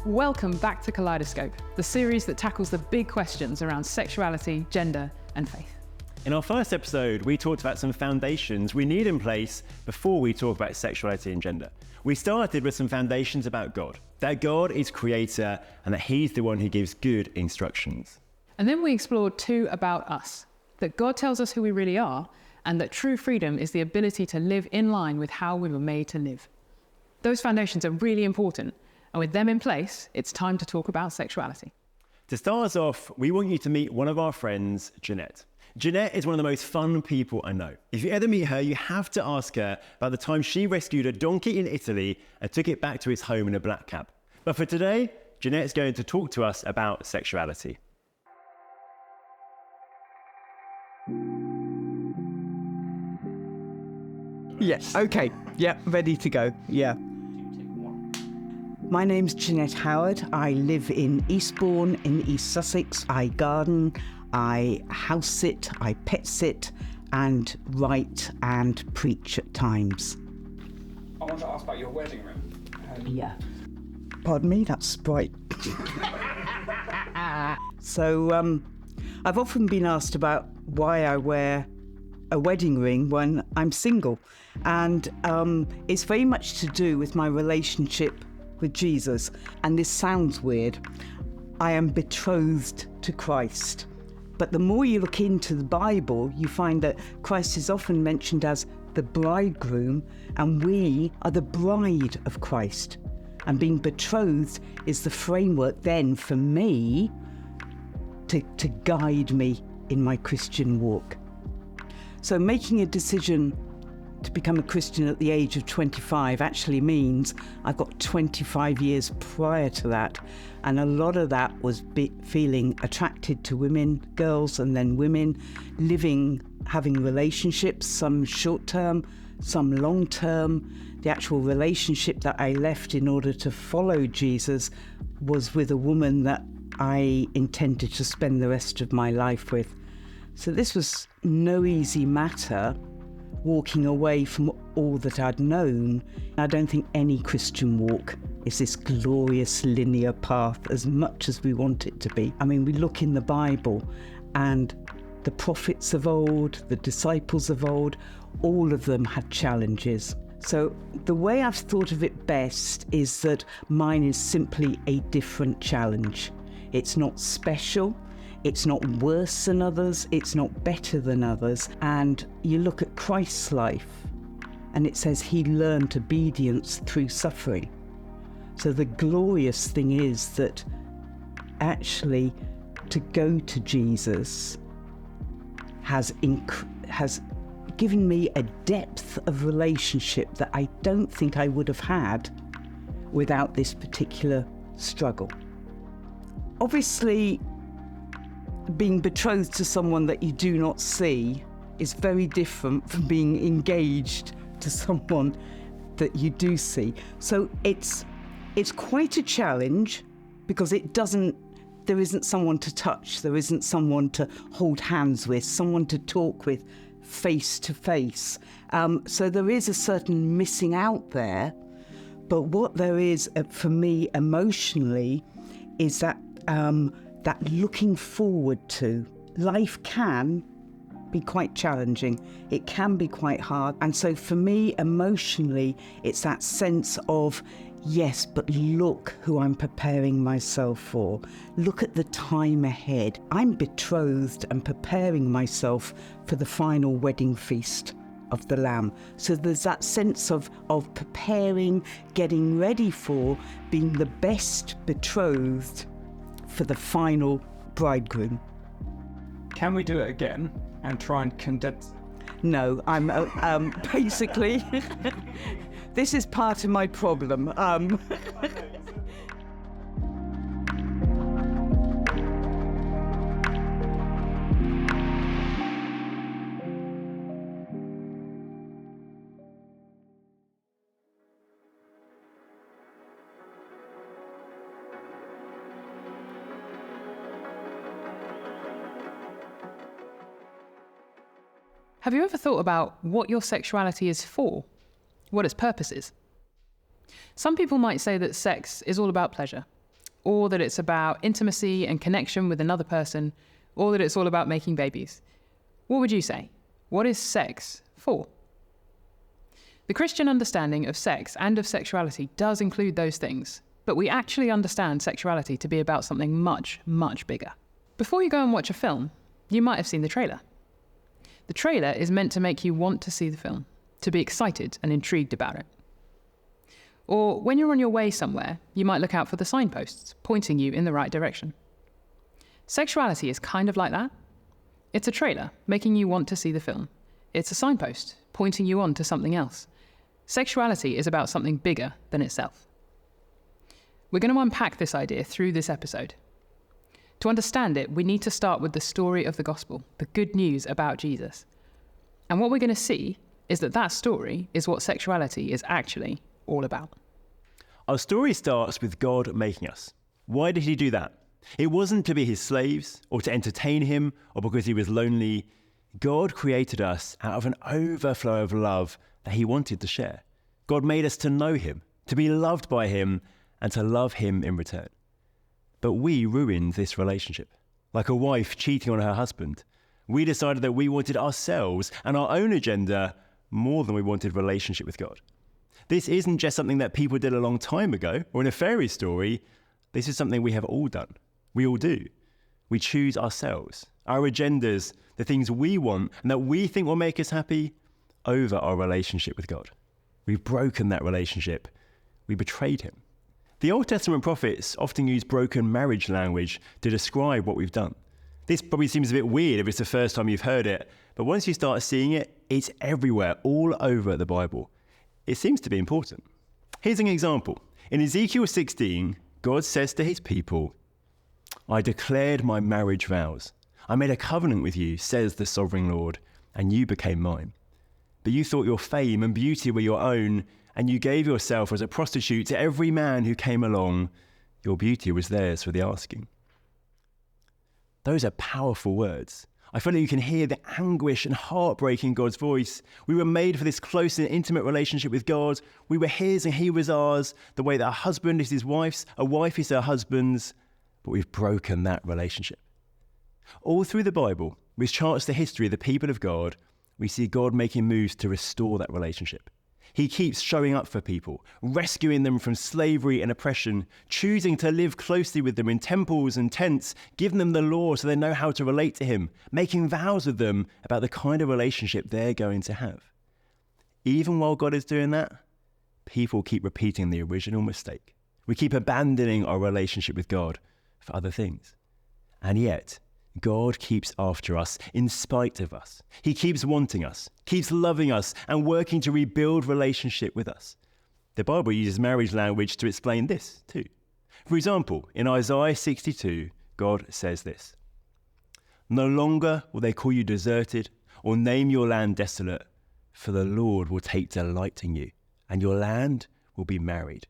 Welcome back to Kaleidoscope, the series that tackles the big questions around sexuality, gender, and faith. In our first episode, we talked about some foundations we need in place before we talk about sexuality and gender. We started with some foundations about God, that God is creator and that he's the one who gives good instructions. And then we explored two about us, that God tells us who we really are, and that true freedom is the ability to live in line with how we were made to live. Those foundations are really important, and with them in place, it's time to talk about sexuality. To start us off, we want you to meet one of our friends, Jeanette. Jeanette is one of the most fun people I know. If you ever meet her, you have to ask her about the time she rescued a donkey in Italy and took it back to its home in a black cab. But for today, Jeanette's going to talk to us about sexuality. Yes. Okay. Yeah. Ready to go. Yeah. My name's Jeanette Howard. I live in Eastbourne in East Sussex. I garden, I house sit, I pet sit, and write and preach at times. I want to ask about your wedding ring. Yeah. Pardon me, that's bright. So, I've often been asked about why I wear a wedding ring when I'm single. And it's very much to do with my relationship with Jesus. And this sounds weird. I am betrothed to Christ. But the more you look into the Bible, you find that Christ is often mentioned as the bridegroom, and we are the bride of Christ. And being betrothed is the framework then for me to guide me in my Christian walk. So making a decision to become a Christian at the age of 25 actually means I've got 25 years prior to that. And a lot of that was feeling attracted to women, girls, and then women, having relationships, some short-term, some long-term. The actual relationship that I left in order to follow Jesus was with a woman that I intended to spend the rest of my life with. So this was no easy matter, walking away from all that I'd known. I don't think any Christian walk is this glorious linear path as much as we want it to be. I mean, we look in the Bible and the prophets of old, the disciples of old, all of them had challenges. So the way I've thought of it best is that mine is simply a different challenge. It's not special. It's not worse than others, it's not better than others. And you look at Christ's life and it says he learned obedience through suffering. So the glorious thing is that actually to go to Jesus has given me a depth of relationship that I don't think I would have had without this particular struggle. Obviously, being betrothed to someone that you do not see is very different from being engaged to someone that you do see. So it's quite a challenge because there isn't someone to touch, there isn't someone to hold hands with, someone to talk with face to face. So there is a certain missing out there. But what there is for me emotionally is that looking forward to. Life can be quite challenging. It can be quite hard. And so for me, emotionally, it's that sense of, yes, but look who I'm preparing myself for. Look at the time ahead. I'm betrothed and preparing myself for the final wedding feast of the Lamb. So there's that sense of preparing, getting ready for being the best betrothed for the final bridegroom. Can we do it again and try and condense? No, I'm basically, this is part of my problem. Have you ever thought about what your sexuality is for? What its purpose is? Some people might say that sex is all about pleasure. or that it's about intimacy and connection with another person, or that it's all about making babies. What would you say? What is sex for? The Christian understanding of sex and of sexuality does include those things, but we actually understand sexuality to be about something much, much bigger. Before you go and watch a film, you might have seen the trailer. The trailer is meant to make you want to see the film, to be excited and intrigued about it. Or when you're on your way somewhere, you might look out for the signposts, pointing you in the right direction. Sexuality is kind of like that. It's a trailer, making you want to see the film. It's a signpost, pointing you on to something else. Sexuality is about something bigger than itself. We're going to unpack this idea through this episode. To understand it, we need to start with the story of the gospel, the good news about Jesus. And what we're going to see is that that story is what sexuality is actually all about. Our story starts with God making us. Why did he do that? It wasn't to be his slaves or to entertain him or because he was lonely. God created us out of an overflow of love that he wanted to share. God made us to know him, to be loved by him, and to love him in return. But we ruined this relationship. Like a wife cheating on her husband, we decided that we wanted ourselves and our own agenda more than we wanted relationship with God. This isn't just something that people did a long time ago or in a fairy story. This is something we have all done. We all do. We choose ourselves, our agendas, the things we want and that we think will make us happy over our relationship with God. We've broken that relationship. We betrayed him. The Old Testament prophets often use broken marriage language to describe what we've done. This probably seems a bit weird if it's the first time you've heard it, but once you start seeing it, it's everywhere, all over the Bible. It seems to be important. Here's an example. In Ezekiel 16, God says to his people, "I declared my marriage vows. I made a covenant with you, says the sovereign Lord, and you became mine. But you thought your fame and beauty were your own, and you gave yourself as a prostitute to every man who came along. Your beauty was theirs for the asking." Those are powerful words. I feel like you can hear the anguish and heartbreak in God's voice. We were made for this close and intimate relationship with God. We were his and he was ours, the way that a husband is his wife's, a wife is her husband's, but we've broken that relationship. All through the Bible, which charts the history of the people of God, we see God making moves to restore that relationship. He keeps showing up for people, rescuing them from slavery and oppression, choosing to live closely with them in temples and tents, giving them the law so they know how to relate to him, making vows with them about the kind of relationship they're going to have. Even while God is doing that, people keep repeating the original mistake. We keep abandoning our relationship with God for other things. And yet, God keeps after us in spite of us. He keeps wanting us, keeps loving us, and working to rebuild relationship with us. The Bible uses marriage language to explain this too. For example, in Isaiah 62, God says this, "No longer will they call you deserted or name your land desolate, for the Lord will take delight in you, and your land will be married.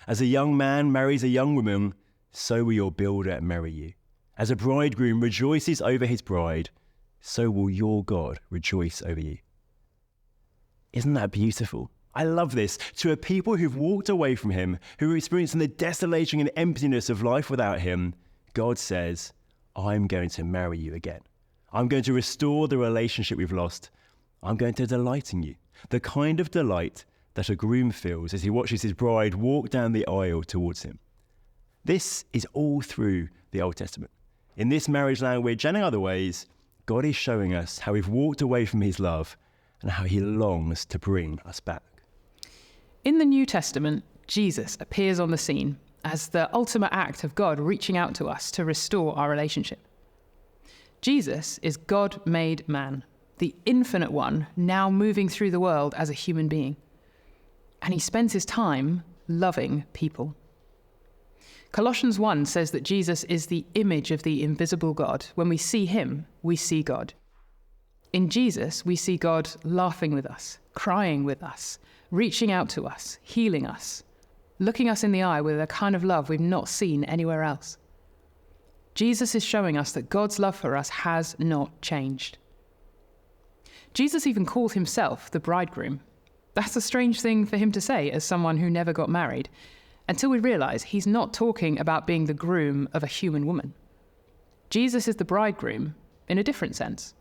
As a young man marries a young woman, so will your builder marry you. As a bridegroom rejoices over his bride, so will your God rejoice over you." Isn't that beautiful? I love this. To a people who've walked away from him, who are experiencing the desolation and emptiness of life without him, God says, "I'm going to marry you again. I'm going to restore the relationship we've lost. I'm going to delight in you." The kind of delight that a groom feels as he watches his bride walk down the aisle towards him. This is all through the Old Testament. In this marriage language and in other ways, God is showing us how we've walked away from his love and how he longs to bring us back. In the New Testament, Jesus appears on the scene as the ultimate act of God reaching out to us to restore our relationship. Jesus is God-made man, the infinite one now moving through the world as a human being. And he spends his time loving people. Colossians 1 says that Jesus is the image of the invisible God. When we see him, we see God. In Jesus, we see God laughing with us, crying with us, reaching out to us, healing us, looking us in the eye with a kind of love we've not seen anywhere else. Jesus is showing us that God's love for us has not changed. Jesus even called himself the bridegroom. That's a strange thing for him to say as someone who never got married. until we realize he's not talking about being the groom of a human woman. Jesus is the bridegroom in a different sense.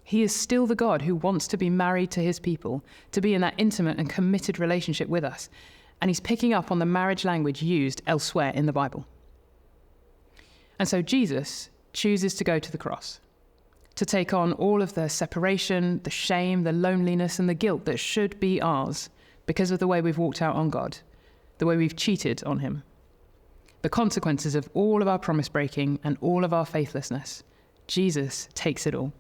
He is still the God who wants to be married to his people, to be in that intimate and committed relationship with us. And he's picking up on the marriage language used elsewhere in the Bible. And so Jesus chooses to go to the cross, to take on all of the separation, the shame, the loneliness, and the guilt that should be ours because of the way we've walked out on God, the way we've cheated on him, the consequences of all of our promise breaking and all of our faithlessness. Jesus takes it all.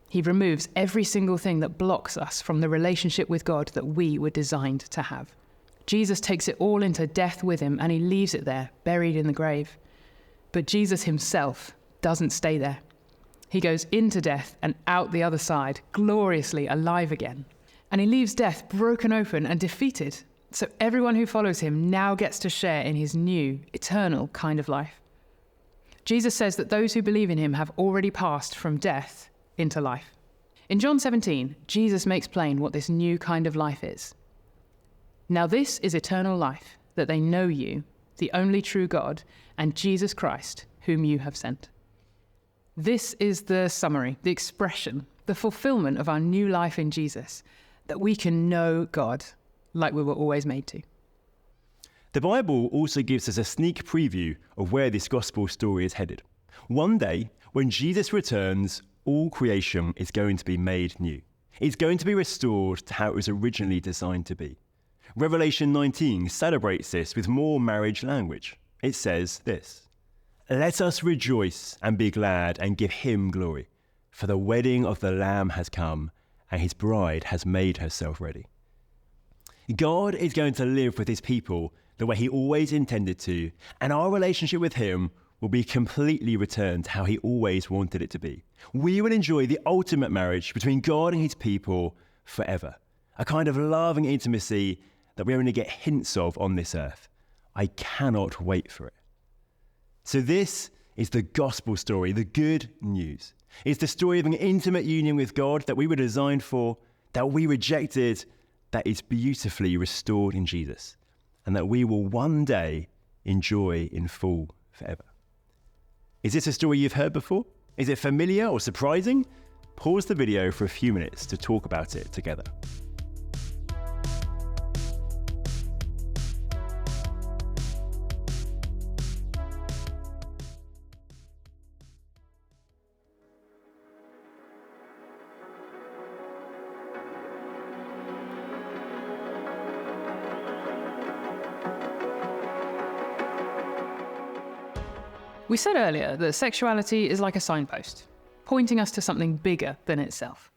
He removes every single thing that blocks us from the relationship with God that we were designed to have. Jesus takes it all into death with him, and he leaves it there, buried in the grave. But Jesus himself doesn't stay there. He goes into death and out the other side, gloriously alive again. And he leaves death broken open and defeated. So everyone who follows him now gets to share in his new, eternal kind of life. Jesus says that those who believe in him have already passed from death into life. In John 17, Jesus makes plain what this new kind of life is. Now this is eternal life, that they know you, the only true God, and Jesus Christ, whom you have sent. This is the summary, the expression, the fulfillment of our new life in Jesus, that we can know God like we were always made to. The Bible also gives us a sneak preview of where this gospel story is headed. One day, when Jesus returns, all creation is going to be made new. It's going to be restored to how it was originally designed to be. Revelation 19 celebrates this with more marriage language. It says this: "Let us rejoice and be glad and give him glory, for the wedding of the Lamb has come, and his bride has made herself ready." God is going to live with his people the way he always intended to, and our relationship with him will be completely returned to how he always wanted it to be. We will enjoy the ultimate marriage between God and his people forever, a kind of love and intimacy that we only get hints of on this earth. I cannot wait for it. So this is the gospel story, the good news. It's the story of an intimate union with God that we were designed for, that we rejected, that is beautifully restored in Jesus, and that we will one day enjoy in full forever. Is this a story you've heard before? Is it familiar or surprising? Pause the video for a few minutes to talk about it together. We said earlier that sexuality is like a signpost, pointing us to something bigger than itself.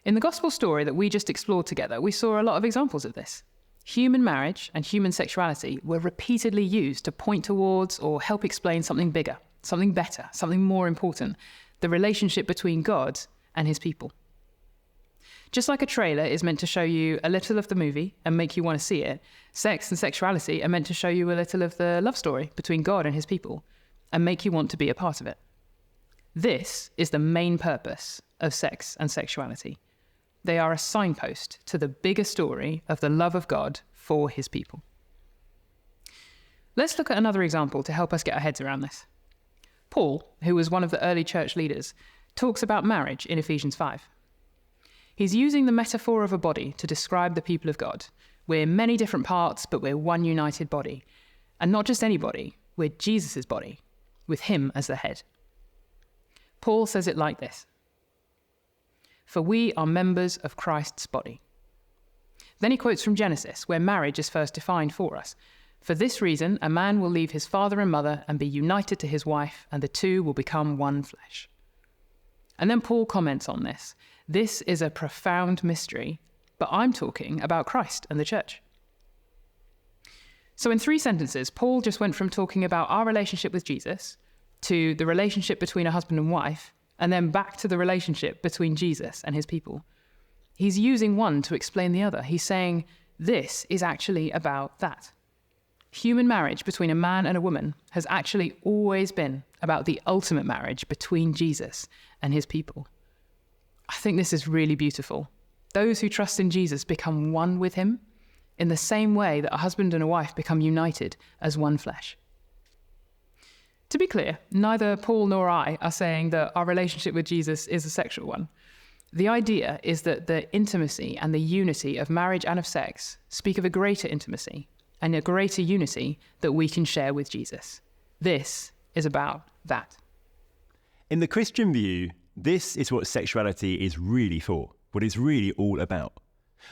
In the gospel story that we just explored together, we saw a lot of examples of this. Human marriage and human sexuality were repeatedly used to point towards or help explain something bigger, something better, something more important, the relationship between God and his people. Just like a trailer is meant to show you a little of the movie and make you want to see it, sex and sexuality are meant to show you a little of the love story between God and his people and make you want to be a part of it. This is the main purpose of sex and sexuality. They are a signpost to the bigger story of the love of God for his people. Let's look at another example to help us get our heads around this. Paul, who was one of the early church leaders, talks about marriage in Ephesians 5. He's using the metaphor of a body to describe the people of God. We're many different parts, but we're one united body. And not just any body, we're Jesus' body, with him as the head. Paul says it like this: "For we are members of Christ's body." Then he quotes from Genesis, where marriage is first defined for us. "For this reason, a man will leave his father and mother and be united to his wife, and the two will become one flesh." And then Paul comments on this. This is a profound mystery, but I'm talking about Christ and the church. So in 3 sentences, Paul just went from talking about our relationship with Jesus to the relationship between a husband and wife, and then back to the relationship between Jesus and his people. He's using one to explain the other. He's saying this is actually about that. Human marriage between a man and a woman has actually always been about the ultimate marriage between Jesus and his people. I think this is really beautiful. Those who trust in Jesus become one with him, in the same way that a husband and a wife become united as one flesh. To be clear, neither Paul nor I are saying that our relationship with Jesus is a sexual one. The idea is that the intimacy and the unity of marriage and of sex speak of a greater intimacy and a greater unity that we can share with Jesus. This is about that. In the Christian view, this is what sexuality is really for, what it's really all about.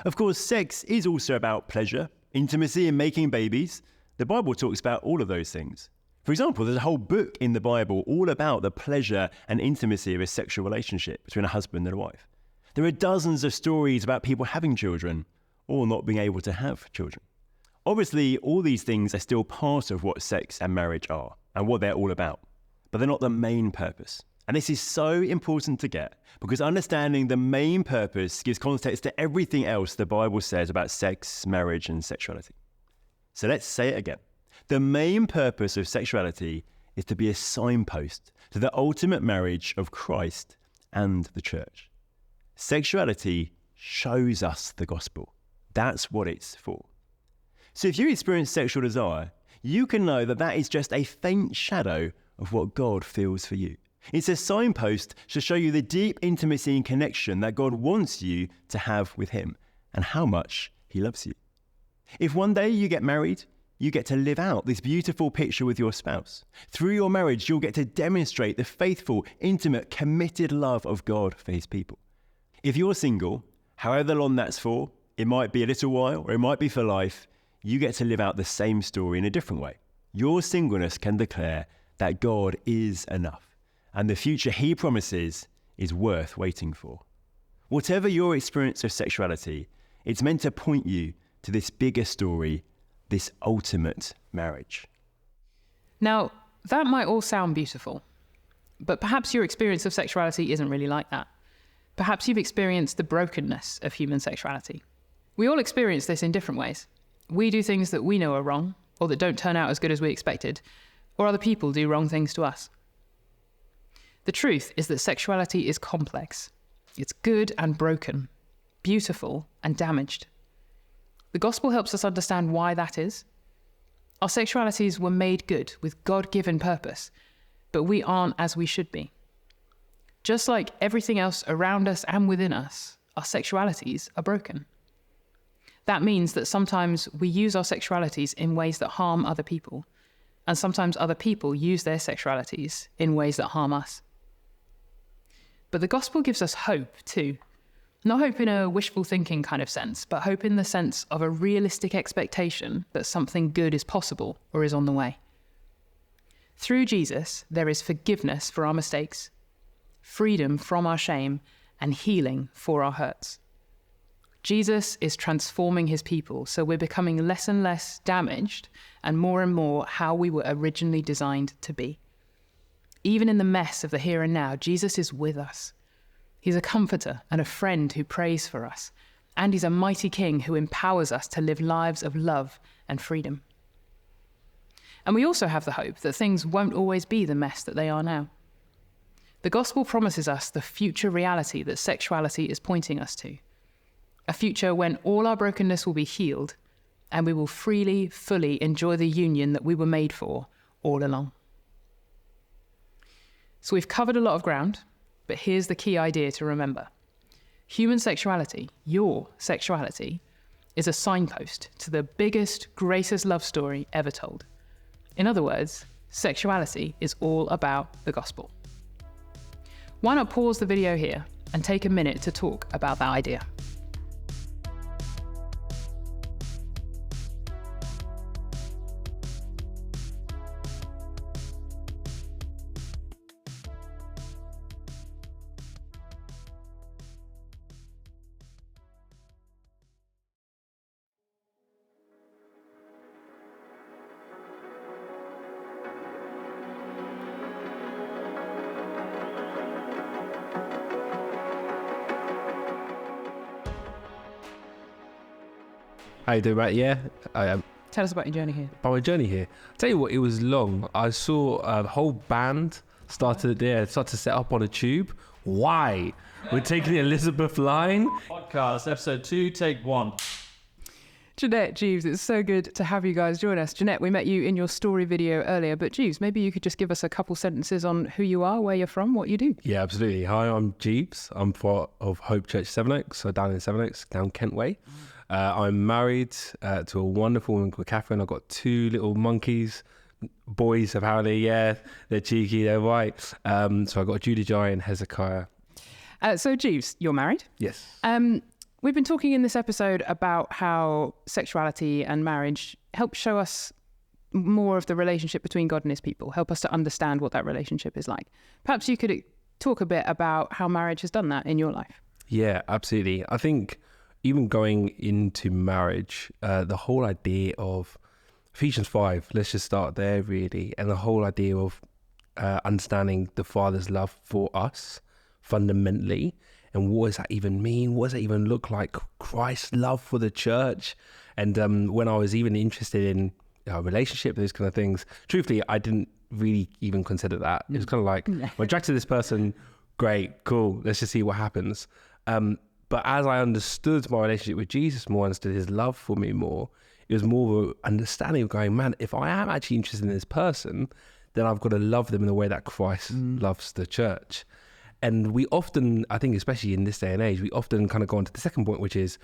Of course, sex is also about pleasure, intimacy, and making babies. The Bible talks about all of those things. For example, there's a whole book in the Bible all about the pleasure and intimacy of a sexual relationship between a husband and a wife. There are dozens of stories about people having children or not being able to have children. Obviously, all these things are still part of what sex and marriage are and what they're all about, but they're not the main purpose. And this is so important to get because understanding the main purpose gives context to everything else the Bible says about sex, marriage, and sexuality. So let's say it again. The main purpose of sexuality is to be a signpost to the ultimate marriage of Christ and the church. Sexuality shows us the gospel. That's what it's for. So if you experience sexual desire, you can know that that is just a faint shadow of what God feels for you. It's a signpost to show you the deep intimacy and connection that God wants you to have with him and how much he loves you. If one day you get married, you get to live out this beautiful picture with your spouse. Through your marriage, you'll get to demonstrate the faithful, intimate, committed love of God for his people. If you're single, however long that's for, it might be a little while or it might be for life, you get to live out the same story in a different way. Your singleness can declare that God is enough and the future he promises is worth waiting for. Whatever your experience of sexuality, it's meant to point you to this bigger story, this ultimate marriage. Now, that might all sound beautiful, but perhaps your experience of sexuality isn't really like that. Perhaps you've experienced the brokenness of human sexuality. We all experience this in different ways. We do things that we know are wrong, or that don't turn out as good as we expected, or other people do wrong things to us. The truth is that sexuality is complex. It's good and broken, beautiful and damaged. The gospel helps us understand why that is. Our sexualities were made good with God-given purpose, but we aren't as we should be. Just like everything else around us and within us, our sexualities are broken. That means that sometimes we use our sexualities in ways that harm other people, and sometimes other people use their sexualities in ways that harm us. But the gospel gives us hope too. Not hope in a wishful thinking kind of sense, but hope in the sense of a realistic expectation that something good is possible or is on the way. Through Jesus, there is forgiveness for our mistakes, freedom from our shame, and healing for our hurts. Jesus is transforming his people, so we're becoming less and less damaged and more how we were originally designed to be. Even in the mess of the here and now, Jesus is with us. He's a comforter and a friend who prays for us, and he's a mighty king who empowers us to live lives of love and freedom. And we also have the hope that things won't always be the mess that they are now. The gospel promises us the future reality that sexuality is pointing us to. A future when all our brokenness will be healed and we will freely, fully enjoy the union that we were made for all along. So we've covered a lot of ground, but here's the key idea to remember. Human sexuality, your sexuality, is a signpost to the biggest, greatest love story ever told. In other words, sexuality is all about the gospel. Why not pause the video here and take a minute to talk about that idea? How you doing, mate? Yeah, I am. Tell us about your journey here. About my journey here. Tell you what, it was long. I saw a whole band start to set up on a tube. Why? We're taking the Elizabeth line. Podcast, episode 2, take 1. Jeanette, Jeeves, it's so good to have you guys join us. Jeanette, we met you in your story video earlier, but Jeeves, maybe you could just give us a couple sentences on who you are, where you're from, what you do. Yeah, absolutely. Hi, I'm Jeeves. I'm part of Hope Church Sevenoaks, so down in Sevenoaks, down Kent Way. I'm married to a wonderful woman called Catherine. I've got 2 little monkeys, boys apparently. Yeah, they're cheeky, they're white. So I've got Judy Joy and Hezekiah. So Jeeves, you're married. Yes. We've been talking in this episode about how sexuality and marriage help show us more of the relationship between God and his people, help us to understand what that relationship is like. Perhaps you could talk a bit about how marriage has done that in your life. Yeah, absolutely. I think even going into marriage, the whole idea of Ephesians 5, let's just start there really, and the whole idea of understanding the Father's love for us fundamentally. And what does that even mean? What does that even look like? Christ's love for the church. And when I was even interested in a relationship, those kind of things, truthfully, I didn't really even consider that. It was kind of like, I'm attracted to this person, great, cool, let's just see what happens. But as I understood my relationship with Jesus more, understood his love for me more, it was more of an understanding of going, man, if I am actually interested in this person, then I've got to love them in the way that Christ loves the church. And we often, I think, especially in this day and age, we often kind of go on to the second point, which is,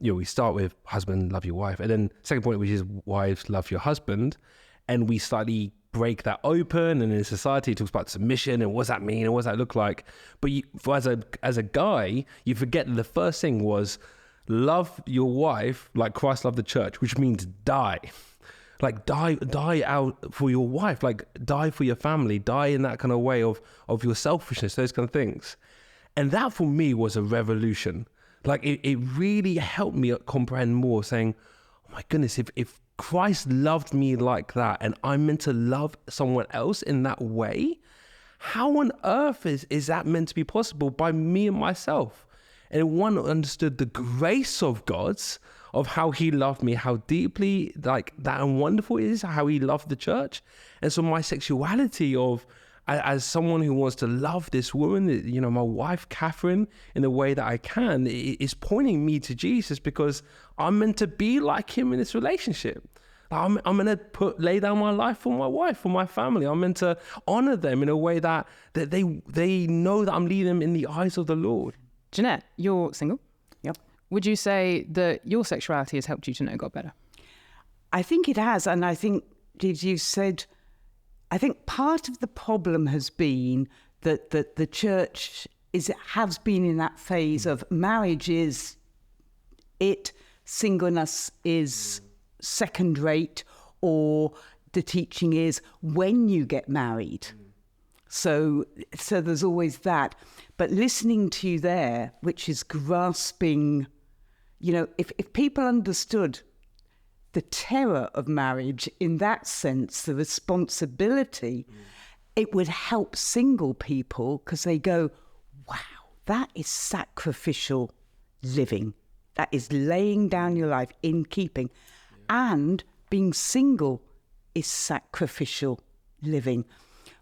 we start with husband, love your wife. And then second point, which is wives, love your husband. And we slightly break that open. And in society, it talks about submission and what does that mean and what does that look like? But as a guy, you forget that the first thing was love your wife like Christ loved the church, which means die. Like die out for your wife, like die for your family, die in that kind of way of your selfishness, those kind of things. And that for me was a revolution. Like it really helped me comprehend more, saying, oh my goodness, if Christ loved me like that and I'm meant to love someone else in that way, how on earth is that meant to be possible by me and myself? And one understood the grace of God's, of how he loved me, how deeply like that and wonderful it is, how he loved the church. And so my sexuality of, as someone who wants to love this woman, my wife, Catherine, in the way that I can, is pointing me to Jesus, because I'm meant to be like him in this relationship. I'm meant to lay down my life for my wife, for my family. I'm meant to honor them in a way that they know that I'm leading them in the eyes of the Lord. Jeanette, you're single. Yep. Would you say that your sexuality has helped you to know God better? I think it has. And I think, Jeeves, you said, I think part of the problem has been that the church has been in that phase of marriage is it, singleness is second rate, or the teaching is when you get married. So there's always that. But listening to you there, which is grasping, if people understood the terror of marriage in that sense, the responsibility, it would help single people, because they go, wow, that is sacrificial living. That is laying down your life in keeping. And being single is sacrificial living.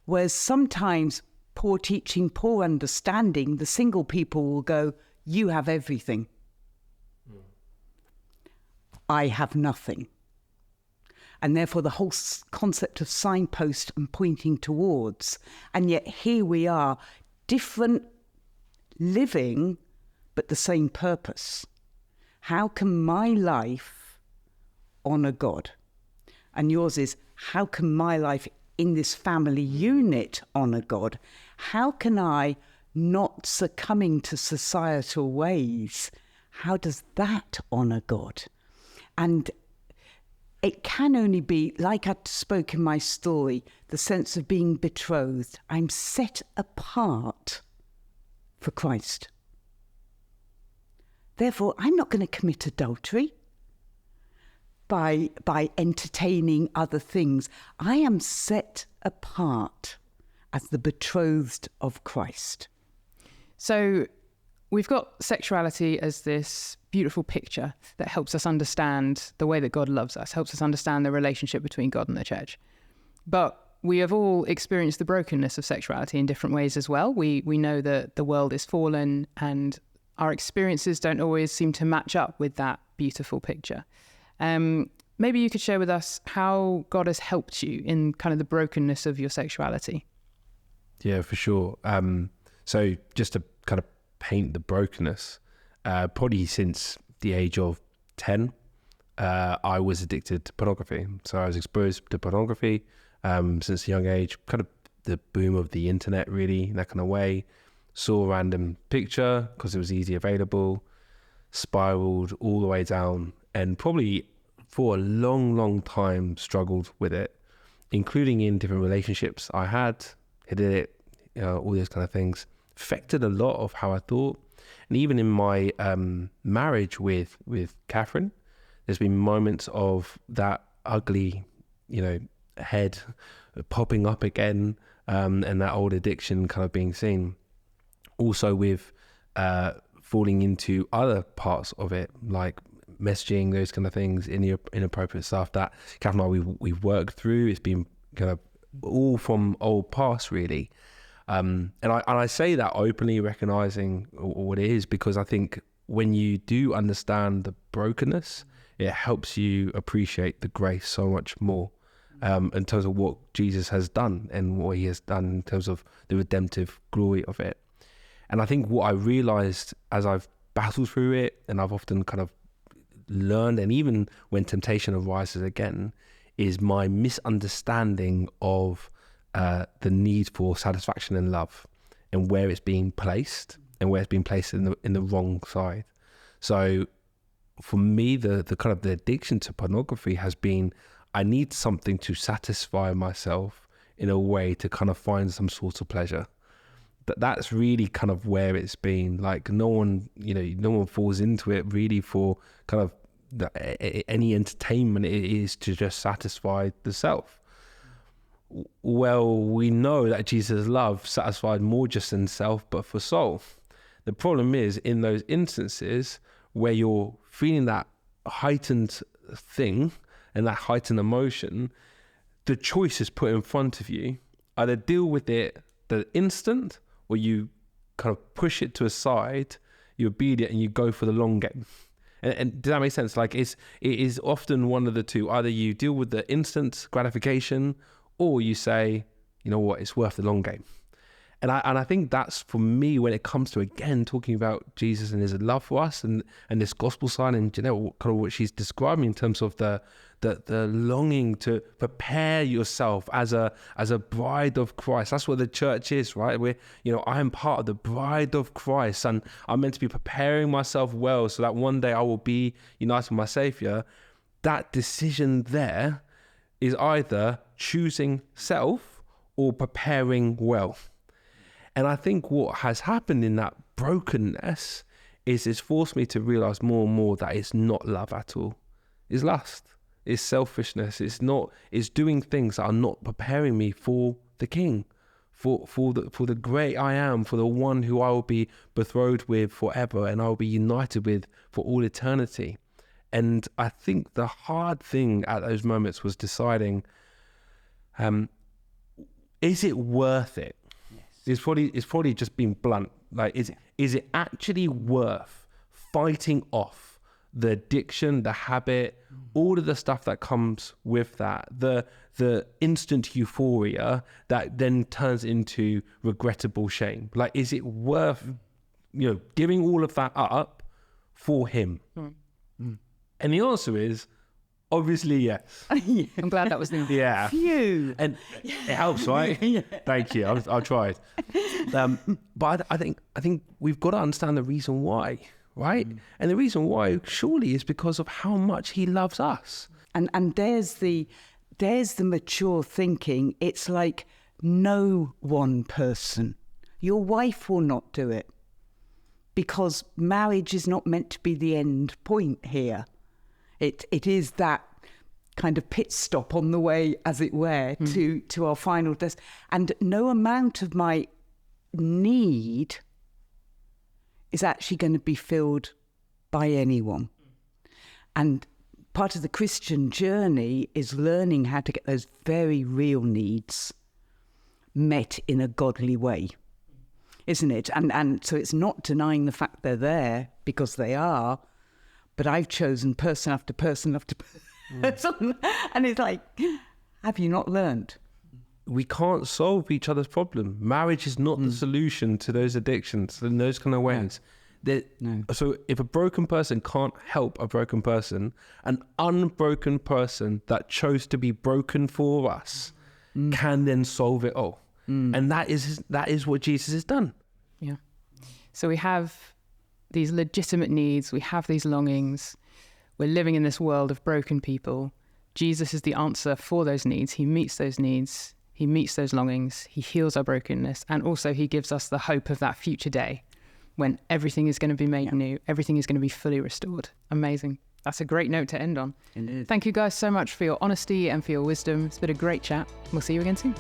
Whereas sometimes poor teaching, poor understanding, the single people will go, you have everything. I have nothing. And therefore the whole concept of signpost and pointing towards. And yet here we are, different living, but the same purpose. How can my life honour God? And yours is, how can my life in this family unit honour God? How can I, not succumbing to societal ways, how does that honour God? And it can only be, like I spoke in my story, the sense of being betrothed. I'm set apart for Christ. Therefore, I'm not going to commit adultery by entertaining other things. I am set apart as the betrothed of Christ. So we've got sexuality as this beautiful picture that helps us understand the way that God loves us, helps us understand the relationship between God and the church. But we have all experienced the brokenness of sexuality in different ways as well. We know that the world is fallen and our experiences don't always seem to match up with that beautiful picture. Maybe you could share with us how God has helped you in kind of the brokenness of your sexuality. Yeah, for sure. So just to kind of paint the brokenness, probably since the age of 10, I was addicted to pornography. So I was exposed to pornography since a young age, kind of the boom of the internet, really, in that kind of way. Saw a random picture because it was easily available, spiraled all the way down, and probably for a long time struggled with it, including in different relationships I had, hid it, all those kind of things. Affected a lot of how I thought. And even in my marriage with Catherine, there's been moments of that ugly, head popping up again, and that old addiction kind of being seen. Also with falling into other parts of it, like messaging, those kind of things, inappropriate stuff that Catherine and I, we've worked through. It's been kind of all from old past, really. And I say that openly, recognizing what it is, because I think when you do understand the brokenness, it helps you appreciate the grace so much more, in terms of what Jesus has done and what he has done in terms of the redemptive glory of it. And I think what I realized as I've battled through it, and I've often kind of learned, and even when temptation arises again, is my misunderstanding of the need for satisfaction and love, and where it's being placed, and where it's being placed in the wrong side. So for me, the kind of the addiction to pornography has been, I need something to satisfy myself in a way to kind of find some sort of pleasure. That's really kind of where it's been. Like no one falls into it really for kind of any entertainment. It is to just satisfy the self. Well, we know that Jesus' love satisfied more just than self, but for soul. The problem is, in those instances where you're feeling that heightened thing and that heightened emotion, the choice is put in front of you. Either deal with it the instant, or you kind of push it to a side, you're obedient, and you go for the long game. And does that make sense? Like it is often one of the two. Either you deal with the instant gratification, or you say, you know what, it's worth the long game. And I think that's, for me, when it comes to, again, talking about Jesus and his love for us, and this gospel side, and Jeanette, kind of what she's describing in terms of the longing to prepare yourself as a bride of Christ. That's what the church is, right? I am part of the bride of Christ, and I'm meant to be preparing myself well so that one day I will be united with my Savior. That decision there is either choosing self or preparing well. And I think what has happened in that brokenness is it's forced me to realize more and more that it's not love at all. It's lust. It's selfishness. It's doing things that are not preparing me for the King, for the great I am, for the one who I will be betrothed with forever and I will be united with for all eternity. And I think the hard thing at those moments was deciding, is it worth it? Yes. It's probably just being blunt. Like, is it actually worth fighting off the addiction, the habit, all of the stuff that comes with that, the instant euphoria that then turns into regrettable shame? Like, is it worth, giving all of that up for him? And the answer is obviously yes. I'm glad that was the answer. Yeah. Phew. And it helps, right? Yeah. Thank you. I tried. But I think we've got to understand the reason why, right? And the reason why surely is because of how much he loves us. And there's the mature thinking. It's like no one person. Your wife will not do it, because marriage is not meant to be the end point here. It is that kind of pit stop on the way, as it were, to our final test. And no amount of my need is actually going to be filled by anyone. And part of the Christian journey is learning how to get those very real needs met in a godly way, isn't it? And so it's not denying the fact they're there, because they are, but I've chosen person after person after person. And it's like, have you not learned? We can't solve each other's problem. Marriage is not the solution to those addictions in those kind of ways. No. So if a broken person can't help a broken person, an unbroken person that chose to be broken for us can then solve it all. And that is what Jesus has done. Yeah. So we have these legitimate needs. We have these longings. We're living in this world of broken people. Jesus is the answer for those needs. He meets those needs. He meets those longings. He heals our brokenness. And also he gives us the hope of that future day when everything is going to be made new. Everything is going to be fully restored. Amazing. That's a great note to end on. It is. Thank you guys so much for your honesty and for your wisdom. It's been a great chat. We'll see you again soon.